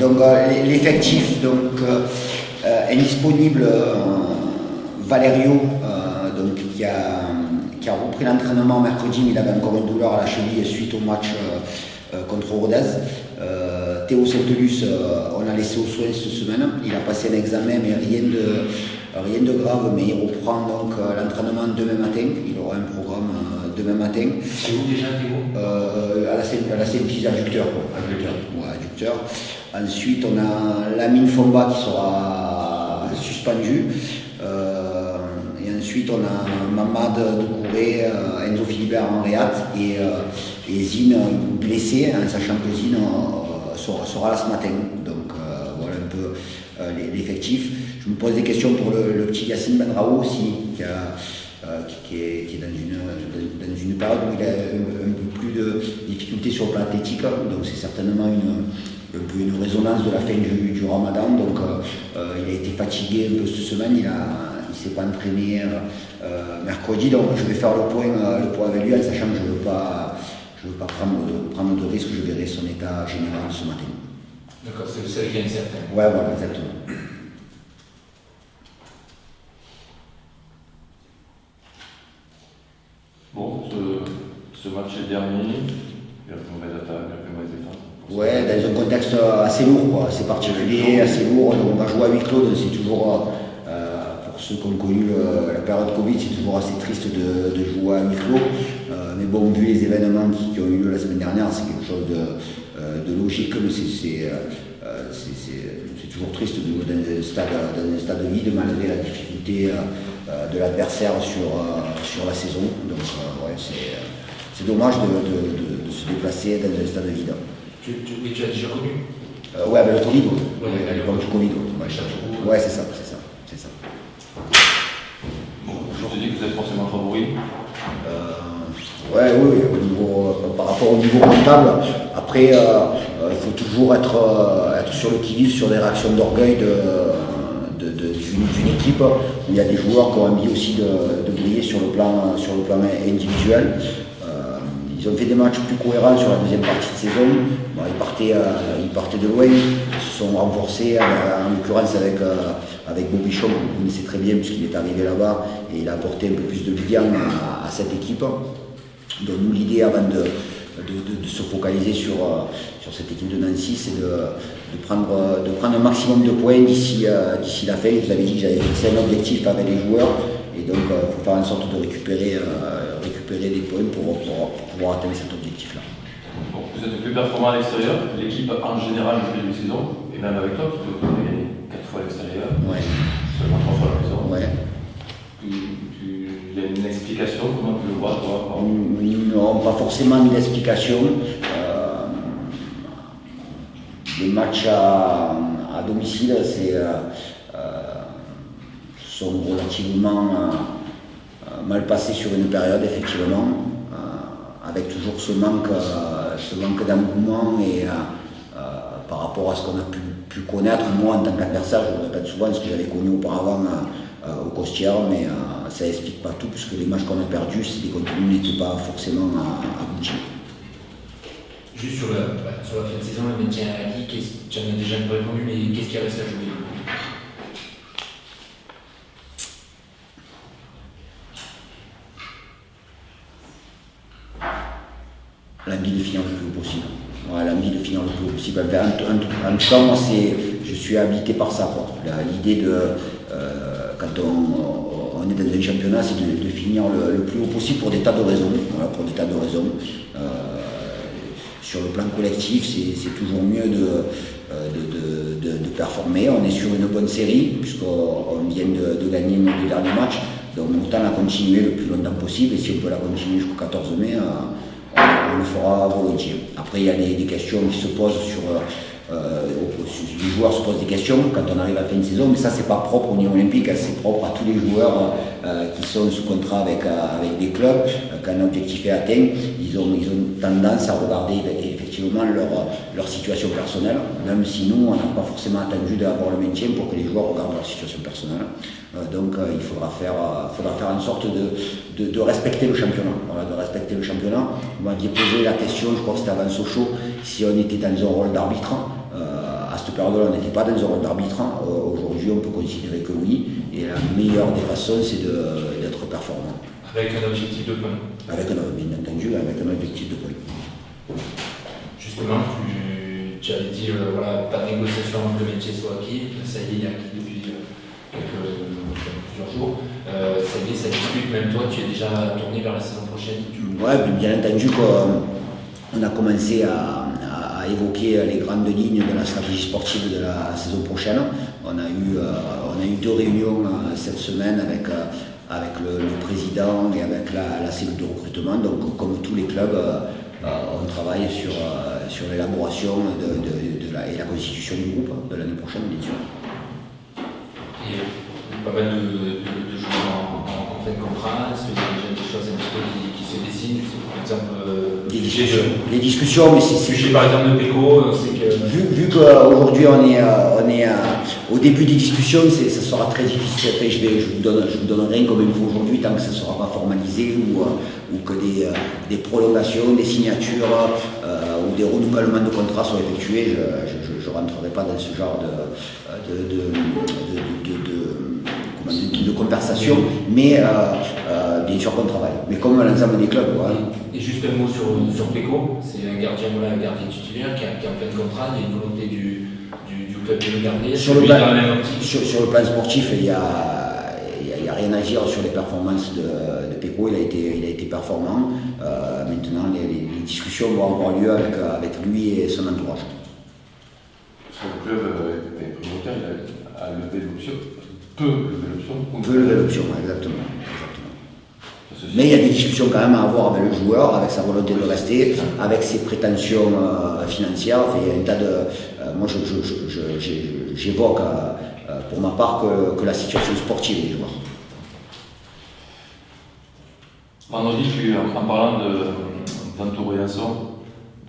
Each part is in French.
donc l'effectif, donc indisponible, Valerio, donc qui a repris l'entraînement mercredi, mais il avait encore une douleur à la cheville suite au match contre Rodez. Théo Saint-Luce, on a laissé aux soins cette semaine. Il a passé un examen, mais rien de grave, mais il reprend donc l'entraînement demain matin. Il aura un programme demain matin. C'est où déjà, Théo? À la Saint-Fils, adducteur. Adducteur. Ensuite, on a Lamine Fomba qui sera suspendu. Et ensuite, on a Mamad Doucouré, Enzo Philibert en réat et Zine blessé, en sachant que Zine sera là ce matin. Donc voilà un peu l'effectif. Je me pose des questions pour le petit Yacine Benraou aussi, qui est dans une période où il a un peu plus de difficultés sur le plan athlétique. Donc c'est certainement un peu une résonance de la fin du Ramadan. Donc il a été fatigué un peu cette semaine. Il ne s'est pas entraîné mercredi. Donc je vais faire le point avec lui en sachant que je ne veux pas prendre de risque. Je verrai son état général ce matin. D'accord, c'est le seul qui est incertain. Ouais, voilà, exactement. Bon, ce match est dernier. Il y a plus mauvaise attaque, il y a plus mauvaise défense. Ouais, dans un contexte assez lourd, quoi, assez particulier, assez lourd. Donc on va jouer à huis clos, donc c'est toujours, pour ceux qui ont connu la période Covid, c'est toujours assez triste de jouer à huis clos. Mais bon, vu les événements qui ont eu lieu la semaine dernière, c'est quelque chose de logique, mais c'est toujours triste de jouer dans un stade vide malgré la difficulté de l'adversaire sur la saison. Donc ouais, c'est dommage de se déplacer dans un stade vide. Tu as déjà connu? Ouais, avec le Covid, à l'époque du Covid. Ouais, c'est ça. Bon, je te dis que vous êtes forcément favori. Ouais, oui, par rapport au niveau comptable. Après, il faut toujours être sur le qui-vive, sur des réactions d'orgueil d'une équipe où il y a des joueurs qui ont envie aussi de briller sur le plan individuel. Ils ont fait des matchs plus cohérents sur la deuxième partie de saison. Bon, ils partaient de loin, ils se sont renforcés, en l'occurrence avec Bobichon, que vous connaissez très bien puisqu'il est arrivé là-bas et il a apporté un peu plus de lien à cette équipe. Donc nous, l'idée avant de se focaliser sur cette équipe de Nancy, c'est de prendre un maximum de points d'ici la fin. Je vous avais dit que j'avais fixé un objectif avec les joueurs et donc il faut faire en sorte de récupérer des points pour pouvoir atteindre cet objectif-là. Bon, vous êtes le plus performant à l'extérieur, l'équipe en général depuis le début de saison, et même avec toi, parce que vous avez gagné 4 fois à l'extérieur, seulement 3 fois à la maison. Ouais. Il y a une explication, comment tu le vois toi? Non, pas forcément une explication. Les matchs à domicile sont relativement mal passés sur une période, effectivement, avec toujours ce manque d'engouement et par rapport à ce qu'on a pu connaître. Moi, en tant qu'adversaire, je le répète souvent, ce que j'avais connu auparavant au Costières, mais ça n'explique pas tout, puisque les matchs qu'on a perdus, c'est des contenus n'étaient pas forcément aboutis. Juste sur la fin de saison, le maintien acquis, tu en as déjà un peu répondu, mais qu'est-ce qui reste à jouer? L'envie de finir le plus haut possible. Voilà, l'envie de finir le plus haut possible. En tout cas, moi, je suis habité par ça. L'idée de, quand on est dans un championnat, c'est de finir le plus haut possible pour des tas de raisons. Voilà, pour des tas de raisons. Sur le plan collectif, c'est toujours mieux de performer. On est sur une bonne série, puisqu'on vient de gagner nos 2 derniers matchs. Donc autant la continuer le plus longtemps possible, et si on peut la continuer jusqu'au 14 mai, on le fera volontiers. Après, il y a des questions qui se posent les joueurs se posent des questions quand on arrive à la fin de saison, mais ça c'est pas propre au niveau olympique, c'est propre à tous les joueurs qui sont sous contrat avec des clubs. Quand un objectif est atteint, ils ont tendance à regarder effectivement leur situation personnelle, même si nous on n'a pas forcément attendu d'avoir le maintien pour que les joueurs regardent leur situation personnelle. Donc il faudra faire en sorte de respecter le championnat. Voilà, de respecter le championnat. Vous m'aviez posé la question, je crois que c'était avant Sochaux, si on était dans un rôle d'arbitre. À à cette période-là, on n'était pas dans un rôle d'arbitre. Aujourd'hui, on peut considérer que oui. Et la meilleure des façons, c'est d'être performant. Avec un objectif de points. Bien entendu, avec un objectif de points. Justement, tu avais dit, voilà, pas de négociation avant que le métier soit acquis. Ça y est, il est acquis depuis plusieurs jours. Ça y est, ça discute. Même toi, tu es déjà tourné vers la saison prochaine. Oui, bien entendu qu'on a commencé à évoquer les grandes lignes de la stratégie sportive de la saison prochaine. On a eu 2 réunions cette semaine avec le président et avec la cellule de recrutement. Donc, comme tous les clubs, on travaille sur l'élaboration et la constitution du groupe de l'année prochaine, bien sûr. Et pas mal de joueurs en fin de contrat. Est-ce qu'il y a déjà des choses un petit peu qui se dessinent? Par exemple, des discussions, mais c'est sujet par exemple de Péco, c'est que. Vu qu'aujourd'hui on est au début des discussions, ça sera très difficile. Après, je vous donne rien comme il faut aujourd'hui, tant que ça ne sera pas formalisé ou que des prolongations, des signatures ou des renouvellements de contrats soient effectués. Je ne rentrerai pas dans ce genre de conversation, mais bien sûr qu'on travaille. Mais comme l'ensemble des clubs. Quoi. Et juste un mot sur Péco, c'est un gardien titulaire qui est en fin de contrat, il y a une volonté du club de le garder. Sur le plan sportif, il n'y a rien à dire sur les performances de Péco, il a été performant. Maintenant, les discussions vont avoir lieu avec lui et son entourage. Parce que le club est promoteur, il a levé l'option. Peut lever l'option, exactement. Mais il y a des discussions quand même à avoir avec le joueur, avec sa volonté de rester, avec ses prétentions financières. Il y a un tas de. Moi, j'évoque pour ma part que la situation sportive des joueurs. Vendredi, en parlant d'Anto Janson,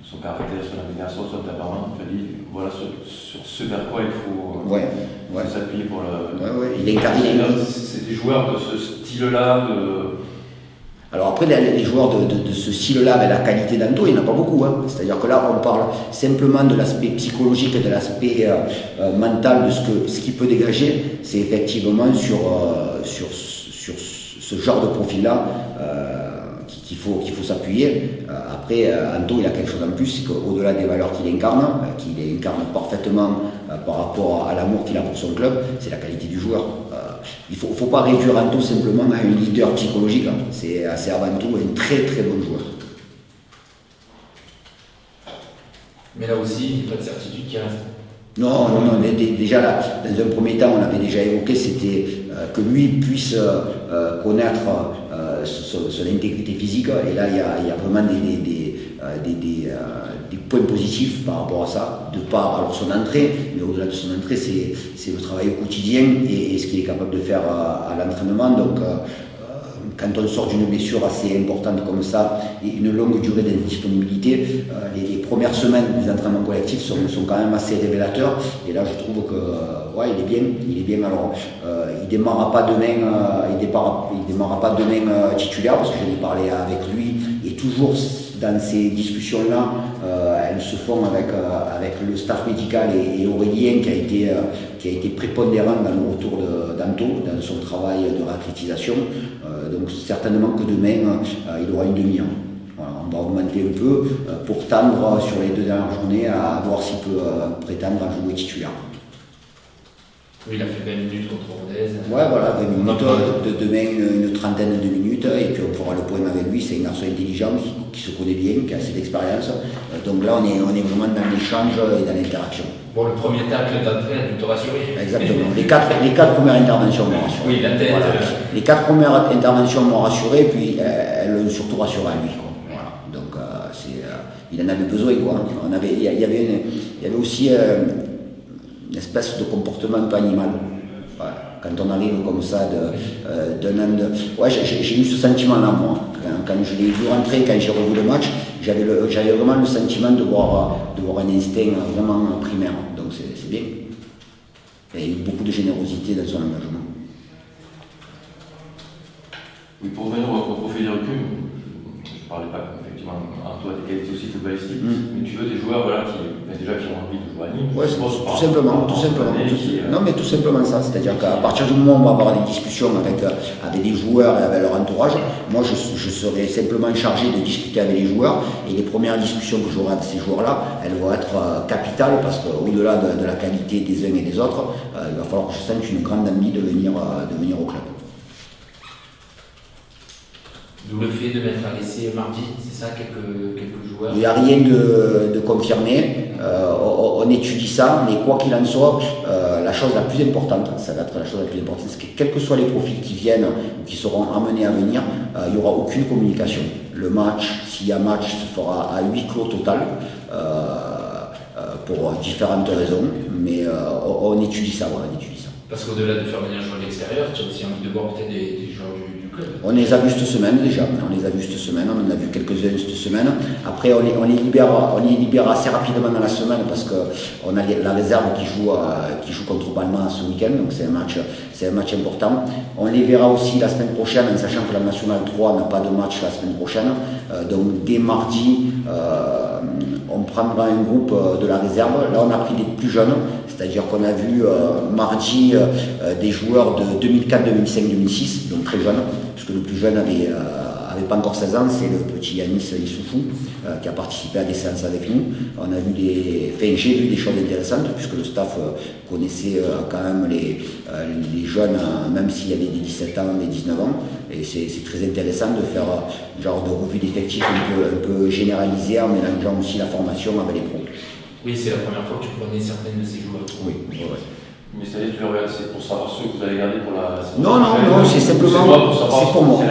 de son caractère, son navigation, son tempérament, tu as dit voilà sur ce vers quoi il faut s'appuyer pour le. Il est incarné. C'est des joueurs de ce style-là. Alors après, les joueurs de ce style-là, avec la qualité d'Anto, il n'y en a pas beaucoup. C'est-à-dire que là, on parle simplement de l'aspect psychologique et de l'aspect mental de ce qu'il peut dégager. C'est effectivement sur ce genre de profil-là qu'il faut s'appuyer. Après, Anto, il a quelque chose en plus, c'est qu'au-delà des valeurs qu'il incarne parfaitement par rapport à l'amour qu'il a pour son club, c'est la qualité du joueur. Il ne faut pas réduire Anto simplement à un leader psychologique. C'est avant tout un très très bon joueur. Mais là aussi, il n'y a pas de certitude qui reste. Non, déjà là, dans un premier temps, on avait déjà évoqué, c'était que lui puisse connaître son intégrité physique. Et là, il y a vraiment des points positifs par rapport à ça, de par alors son entrée, mais au-delà de son entrée, c'est le travail au quotidien et ce qu'il est capable de faire à l'entraînement. Donc, quand on sort d'une blessure assez importante comme ça et une longue durée d'indisponibilité, les premières semaines des entraînements collectifs sont quand même assez révélateurs. Et là, je trouve que il est bien. Alors, il démarrera pas demain titulaire parce que j'en ai parlé avec lui et toujours dans ces discussions-là, elles se font avec le staff médical et Aurélien qui a été prépondérant dans le retour d'Anto, dans son travail de réathlétisation. Donc certainement que demain, il aura une demi-heure. Voilà, on va augmenter un peu pour tendre sur les 2 dernières journées à voir s'il peut prétendre à jouer titulaire. Oui, il a fait 20 minutes contre Rodez. Ouais, voilà, 20 minutes, demain une trentaine de minutes, et puis on fera le point avec lui. C'est un garçon intelligent qui se connaît bien, qui a assez d'expérience. Donc là, on est vraiment dans l'échange et dans l'interaction. Bon, le premier tacle d'entrée a dû te rassurer. Exactement. Les quatre premières interventions m'ont rassuré. Oui, la tête. Voilà. Les 4 premières interventions m'ont rassuré, puis elles l'ont surtout rassuré à lui. Quoi. Voilà. Donc, il en avait besoin. Quoi. Il y avait aussi une espèce de comportement un peu animal. Voilà. Quand on arrive comme ça d'un an de. Ouais, j'ai eu ce sentiment-là, moi. Quand je l'ai vu rentrer, quand j'ai revu le match, j'avais vraiment le sentiment de voir un instinct vraiment primaire. Donc c'est bien. Il y a eu beaucoup de générosité dans son engagement. Oui, pour revenir au profil du recul, je ne parlais pas effectivement, en toi, des qualités aussi footballistiques, mais tu veux des joueurs déjà qui ont envie de jouer à Nîmes. Ouais, tout simplement. Non, mais tout simplement ça. C'est-à-dire qu'à partir du moment où on va avoir des discussions avec des joueurs et avec leur entourage, moi je serai simplement chargé de discuter avec les joueurs, et les premières discussions que j'aurai avec ces joueurs-là, elles vont être capitales, parce qu'au-delà de la qualité des uns et des autres, il va falloir que je sente une grande envie de venir au club. D'où le fait de mettre à l'essai mardi, c'est ça, quelques joueurs? Il n'y a rien de confirmé, on étudie ça, mais quoi qu'il en soit, la chose la plus importante, ça va être la chose la plus importante, c'est que quels que soient les profils qui viennent ou qui seront amenés à venir, il n'y aura aucune communication. Le match, s'il y a match, se fera à huis clos total, pour différentes raisons, mais on étudie ça, voilà, on étudie ça. Parce qu'au-delà de faire venir jouer à l'extérieur, tu as aussi envie de voir peut-être des joueurs du club. On les a vus cette semaine déjà, on en a vu quelques-uns cette semaine. Après on les libère assez rapidement dans la semaine, parce qu'on a la réserve qui joue contre Balma ce week-end, donc c'est un match important. On les verra aussi la semaine prochaine, en sachant que la Nationale 3 n'a pas de match la semaine prochaine. Donc dès mardi, on prendra un groupe de la réserve. Là on a pris des plus jeunes, c'est-à-dire qu'on a vu mardi des joueurs de 2004, 2005, 2006, donc très jeunes, puisque le plus jeune avait pas encore 16 ans, c'est le petit Yanis Issoufou, qui a participé à des séances avec nous. J'ai vu des choses intéressantes, puisque le staff connaissait quand même les jeunes, même s'il y avait des 17 ans, des 19 ans, et c'est très intéressant de faire un genre de revue d'effectifs un peu généralisé, en mélangeant aussi la formation avec les pros. Oui, c'est la première fois que tu prenais certaines de ces joueurs. Oui. Mais c'est-à-dire que tu le regardes, c'est pour savoir ceux que vous allez garder pour la saison Non, c'est simplement c'est pour moi.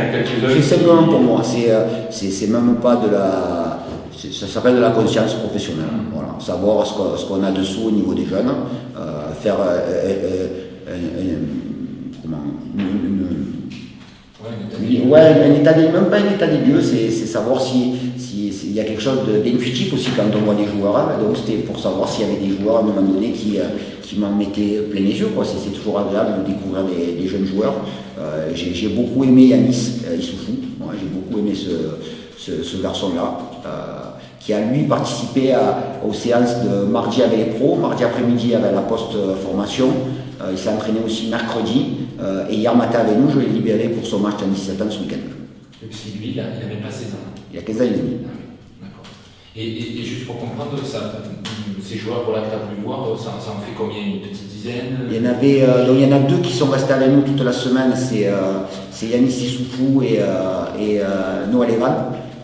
C'est simplement pour moi. C'est même pas de la. Ça s'appelle de la conscience professionnelle. Voilà. Savoir ce qu'on a dessous au niveau des jeunes, faire un état des lieux, même pas un état des lieux, c'est savoir s'il y a quelque chose d'intuitif aussi quand on voit des joueurs. Donc c'était pour savoir s'il y avait des joueurs à un moment donné qui m'en mettaient plein les yeux. C'est toujours agréable de découvrir des jeunes joueurs. J'ai beaucoup aimé Yanis Issoufou, j'ai beaucoup aimé ce garçon-là, qui a lui participé aux séances de mardi avec les pros, mardi après-midi avec la post-formation. Il s'est entraîné aussi mercredi, et hier matin avec nous, je l'ai libéré pour son match à 17 ans ce week-end. Et puis lui, il n'avait pas 16 ans. Il y a 15 ans et demi. D'accord. Et juste pour comprendre, ces joueurs que tu as voulu voir, ça en fait combien? Une petite dizaine? Il y en a deux qui sont restés avec nous toute la semaine, c'est Yanis Issoufou et Noël Evan.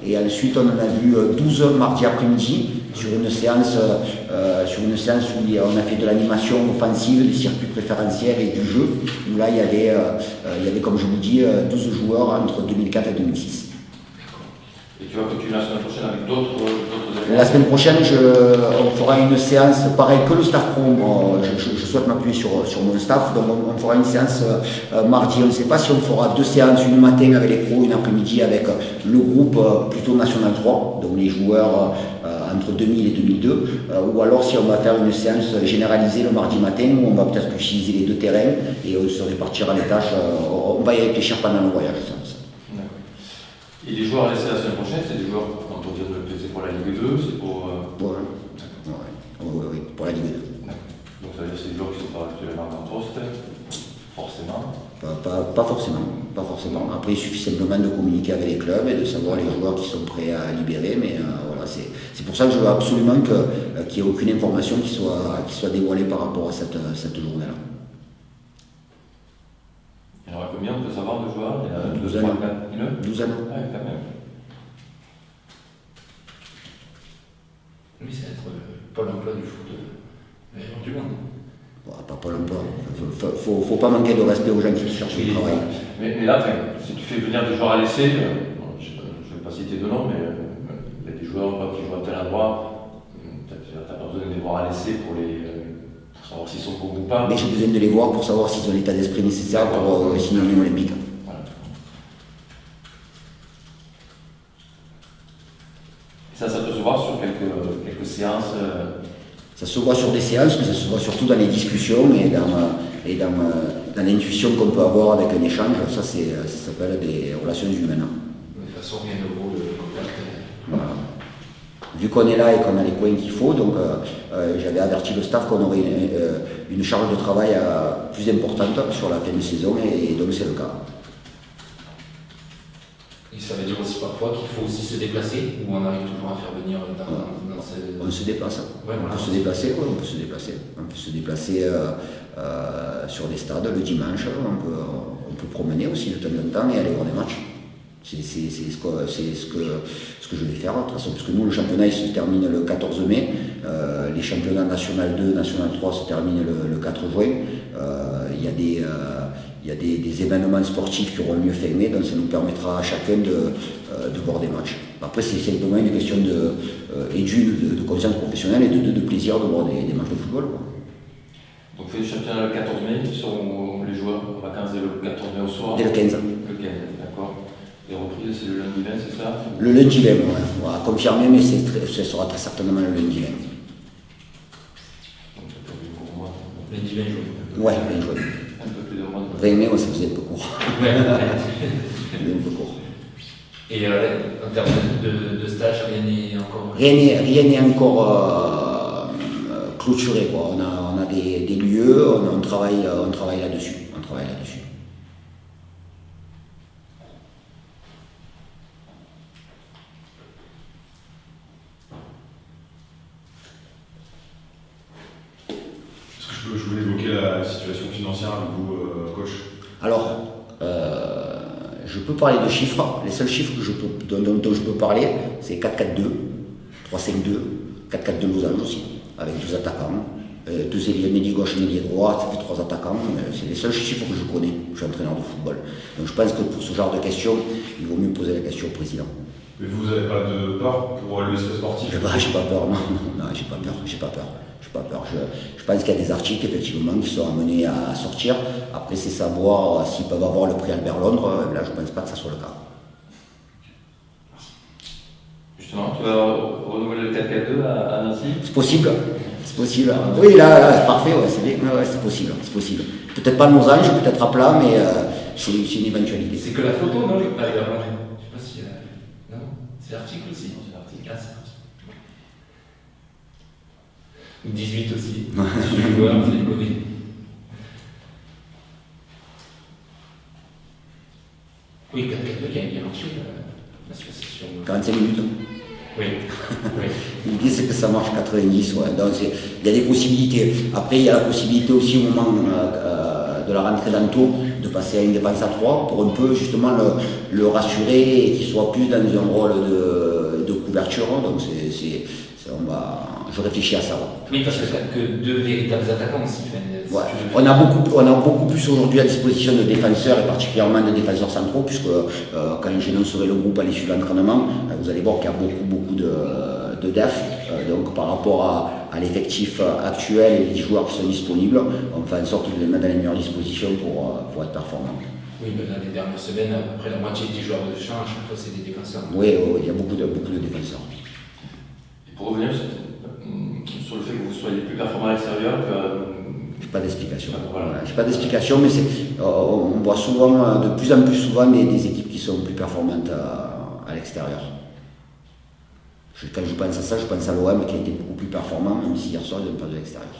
Et ensuite, on en a vu 12 mardi après-midi sur une séance où on a fait de l'animation offensive, des circuits préférentiels et du jeu. Où là, il y avait, comme je vous dis, 12 joueurs entre 2004 et 2006. Et tu vas continuer la semaine prochaine avec d'autres éléments? La semaine prochaine, on fera une séance, pareil que le staff pro. Je souhaite m'appuyer sur mon staff, donc on fera une séance mardi. On ne sait pas si on fera deux séances, une matin avec les pros, une après-midi avec le groupe plutôt National 3, donc les joueurs entre 2000 et 2002, ou alors si on va faire une séance généralisée le mardi matin, où on va peut-être utiliser les deux terrains et on se répartira les tâches. On va y réfléchir pendant le voyage. Et les joueurs laissés la semaine prochaine, c'est des joueurs, quand on dit c'est pour la Ligue 2, c'est pour... Oui, pour la Ligue 2. Donc ça veut dire que c'est des joueurs qui sont pas actuellement en poste, forcément? Pas forcément. Après, il suffit simplement de communiquer avec les clubs et de savoir les joueurs qui sont prêts à libérer, mais voilà, c'est pour ça que je veux absolument qu'il n'y ait aucune information qui soit dévoilée par rapport à cette journée-là. Il y en aura combien, on peut savoir, de joueurs? Il y en a 12 ans. 12 ans. Ouais, quand même. Oui, ça va être Pôle emploi du foot du monde. Pas Pôle emploi. Faut pas manquer de respect aux gens qui cherchent du travail. Mais là, si tu fais venir des joueurs à l'essai, je ne vais pas citer de nom, mais il y a des joueurs qui jouent à tel endroit, tu n'as pas besoin de les voir à l'essai pour savoir s'ils sont bons ou pas. Mais j'ai besoin de les voir pour savoir s'ils ont l'état d'esprit nécessaire pour signer l'Union olympique. Voilà. Et ça peut se voir sur quelques séances. Ça se voit sur des séances, mais ça se voit surtout dans les discussions et dans l'intuition qu'on peut avoir avec un échange. Ça s'appelle des relations humaines. De toute façon, rien ne vaut le contact. Voilà. vu qu'on est là et qu'on a les points qu'il faut, donc j'avais averti le staff qu'on aurait une charge de travail plus importante sur la fin de saison, et donc c'est le cas. Et ça veut dire aussi parfois qu'il faut aussi se déplacer, ou on arrive toujours à faire venir dans ces... On se déplace. Ouais, voilà. On peut se déplacer, on peut se déplacer. On peut se déplacer sur les stades le dimanche, on peut promener aussi de temps en temps et aller voir des matchs. C'est ce que je vais faire, de toute façon, parce que nous, le championnat il se termine le 14 mai, les championnats National 2, National 3 se terminent le 4 juin. Il y a des événements sportifs qui auront lieu fin mai, donc ça nous permettra à chacun de voir des matchs. Après, c'est simplement une question de conscience professionnelle et de plaisir de voir des matchs de football, quoi. Donc, fait le championnat le 14 mai, seront les joueurs en vacances dès le 14 mai au soir. Dès le 15. Le 15, d'accord. Les reprises, c'est le lundi 20, c'est ça? Le lundi 20, ouais. À confirmer, mais ce sera très certainement le lundi 20. Donc, c'est pas plus pour moi. Lundi 20 juin. Ouais, 20 juin. Un peu plus de mois. 20 mai, ouais, ça faisait un peu court. Ouais. Un peu court. Et en termes de stage, rien n'est encore... Rien n'est encore clôturé, quoi. On a des lieux, on travaille là-dessus. Est-ce que je voulais évoquer la situation financière avec vous, coach? Alors, je peux parler de chiffres. Les seuls chiffres dont je peux parler, c'est 4-4-2, 3-5-2, 4-4-2 losange aussi, avec 2 attaquants, 2 ailiers, un ailier gauche, un ailier droit, ça fait 3 attaquants. C'est les seuls chiffres que je connais. Je suis entraîneur de football. Donc je pense que pour ce genre de questions, il vaut mieux poser la question au président. Mais vous n'avez pas de peur pour l'aspect sportif? J'ai pas peur, non, j'ai pas peur. Je pense qu'il y a des articles effectivement qui sont amenés à sortir. Après, c'est savoir s'ils peuvent avoir le prix Albert Londres. Là, je ne pense pas que ça soit le cas. Justement, tu vas renouveler le 4-4-2 à Nancy? C'est possible. Oui, là c'est parfait, ouais, c'est bien. Ouais, c'est possible. Peut-être pas nos anges, peut-être à plat, mais c'est une éventualité. C'est que la photo, non? Je sais pas si... Non, c'est l'article aussi. C'est l'article. Ah, c'est l'article. Ou 18 aussi. 18 joueurs, vous les connaissez. Oui, 4-4-2 qui a bien marché, l'association. 45 minutes. Oui. Ils disent que ça marche 90, ouais. Donc il y a des possibilités. Après, il y a la possibilité aussi au moment de la rentrée d'Anto de passer à une défense à 3 pour un peu justement le rassurer et qu'il soit plus dans un rôle de couverture. Donc je réfléchis à ça. Ouais. Oui, parce que 2 véritables attaquants aussi. Ouais. On a beaucoup plus aujourd'hui à disposition de défenseurs et particulièrement de défenseurs centraux, puisque quand j'annoncerai le groupe à l'issue de l'entraînement, vous allez voir qu'il y a beaucoup de def. Donc par rapport à l'effectif actuel et les joueurs qui sont disponibles, on fait en sorte de les mettre dans les meilleures dispositions pour être performants. Oui, mais dans les dernières semaines, après la moitié des joueurs de champ, à chaque fois c'est des défenseurs. Oui, il y a beaucoup de défenseurs. Et pour revenir sur le fait que vous soyez plus performant à l'extérieur, j'ai pas d'explication. Voilà. J'ai pas d'explication, mais on voit souvent, de plus en plus souvent, des équipes qui sont plus performantes à l'extérieur. Quand je pense à ça, je pense à l'OM qui a été beaucoup plus performant, même si hier soir ils ont perdu à l'extérieur.